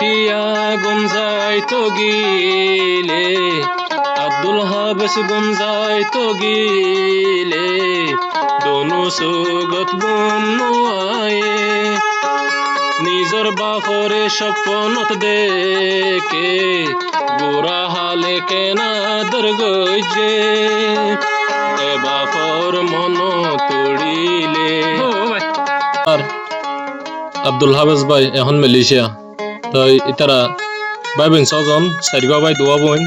রাতিয়া গুঞ্জাই তো গিলে আব্দুল হাবেস গুঞ্জাই তো গিলে দোনো সুগত বনুয়ায়ে নিজর বাপরে স্বপ্নত দেখে গোরা হালে কেনা দরগজে এ বাপর মন তুড়িলে আর আব্দুল হাবেস ভাই এখন মালয়েশিয়া তাই ইতারা ভাই বোন ছজন চারিগা ভাই দুয়া বোন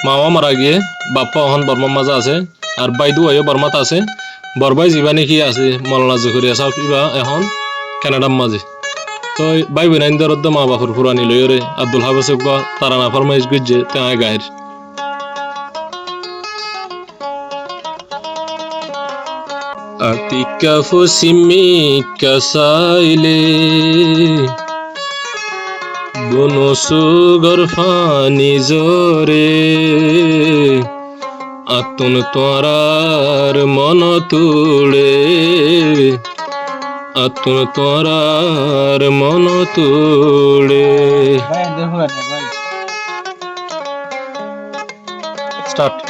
মামা মারা গিয়ে বাপ্পা এখন বর্মার মাঝে আছে আর ভাই দুয়াইও বর্মাত আছে বরবাই যিবা নাকি আছে মলনা জুকুরিয়া সাহ ইবা এখন কানাডার মাঝে তো ভাই বোন আইন দরদ মা বাপুর পুরানি লইরে আব্দুল হাবেস বা তারা না ফরমাইশ গুজে তাই গায়ের Atika fusimika saile Dono sugar fani zore Atun torar monotule Atun torar monotule Start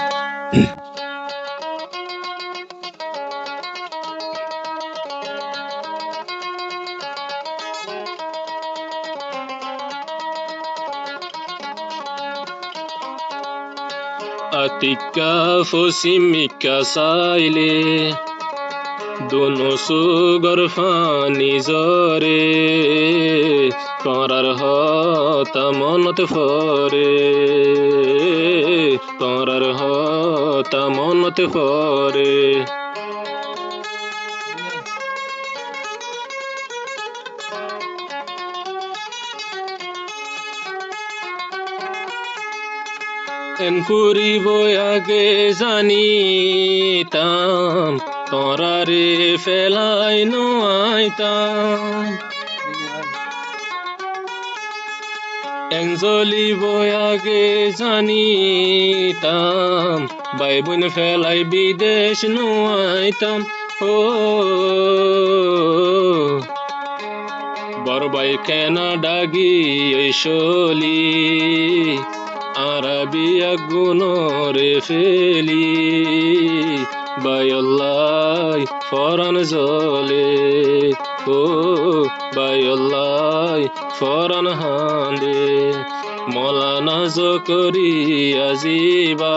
Atika fusimika saile Dono sugar fani zore Torar hota monot fore Torar hota monot fore En ফুরিব আগে জানিতাম তোরারে ফেলাই নোয়াইতাম En জ্বলিব আগে জানিতাম ভাই বোন ফেলাই বিদেশ নোয়াইতাম ও বড় ভাই কানাডা গিয়ে চলি Arabia gunore feli Bayallai foran zole Oh Bayallai foran hande Molana zokori aziba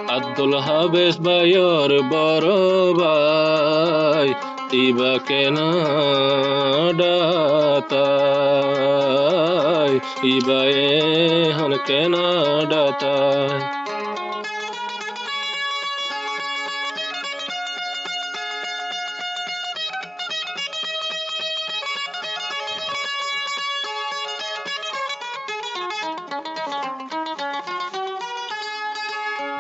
Abdul Habes bayor borobai Iba Canada tai Iba ehan Canada tai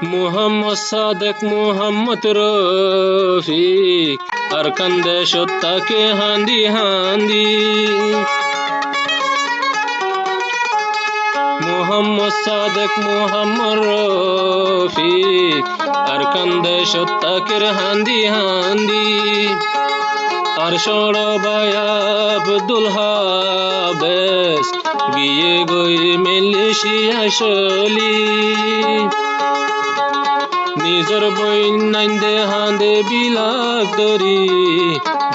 Muhammad Sadiq Muhammad Rafiq Arkande shotta ke handi handi Muhammad Sadiq Muhammad Rafiq Arkande shotta ke handi handi Arshoro baya Abdul Habes Giye goy Malaysia sholi Nizar boin nainde hande bilak dori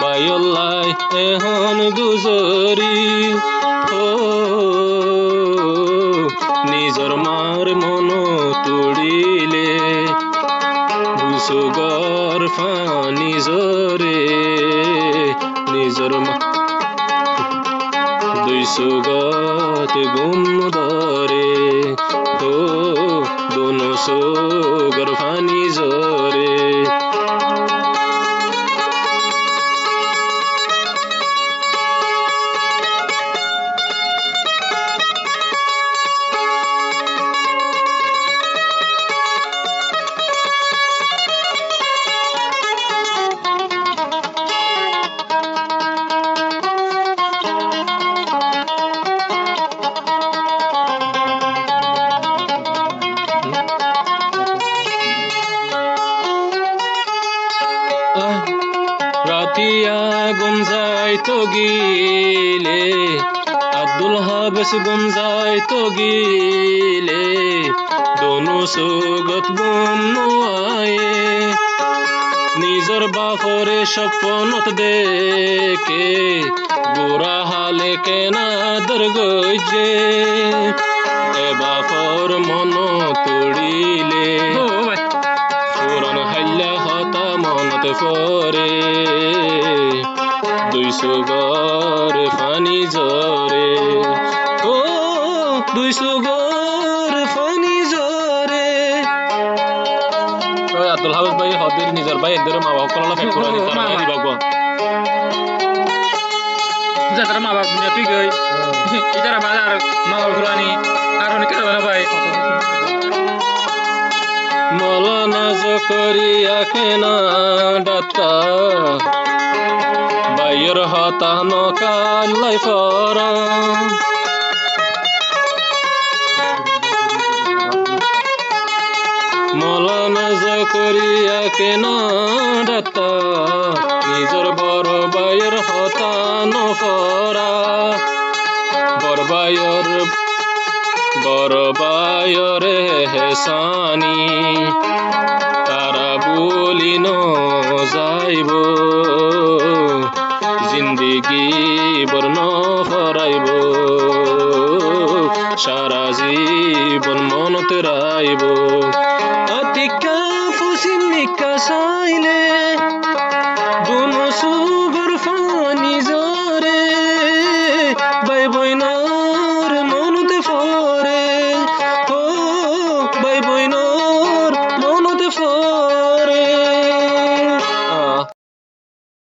Bayallai ehan guzari Oh Nizar mar mono tudile Busugar fani zore Nizar mar Duisugat gumdare Oh Dono sugar fani zore Ratia গুঞ্জাই তো গিলে দুলহা বেশ গুঞ্জাই তো গিলে দনু সুগত বনুয়ায়ে নিজর বাপরে সপনত দেখে বুড়া হালে কেনা দরগজে এ বাপর মন তুড়িলে পুরান হাল্লা হতা মনত পরে 200 গর ফানি জরে ও 200 গর ফানি জরে ওই আব্দুল হাবিব ভাই হদের নিজর ভাই এদের মা বাবা কলা ফেক করে দিতে না দিবা যারা মা বাপ তুই গই ইতারা বাজার মা বাপ গুলানি আর অনেক কথা না ভাই মৌলানা জকরিয়া কেনা ডাটা বাইর হতান কালাই ফরা মৌলানা জকরিয়া কেনা ডাটা নিজর বড় বাইর হতান ফরা বরবায়র হেসানি তারা বলিন যাইব জিন্দিগি বর্ণ ফরাইব সারা জীবন মনত রাইব আতিকা ফুসিন নিকা সাইলে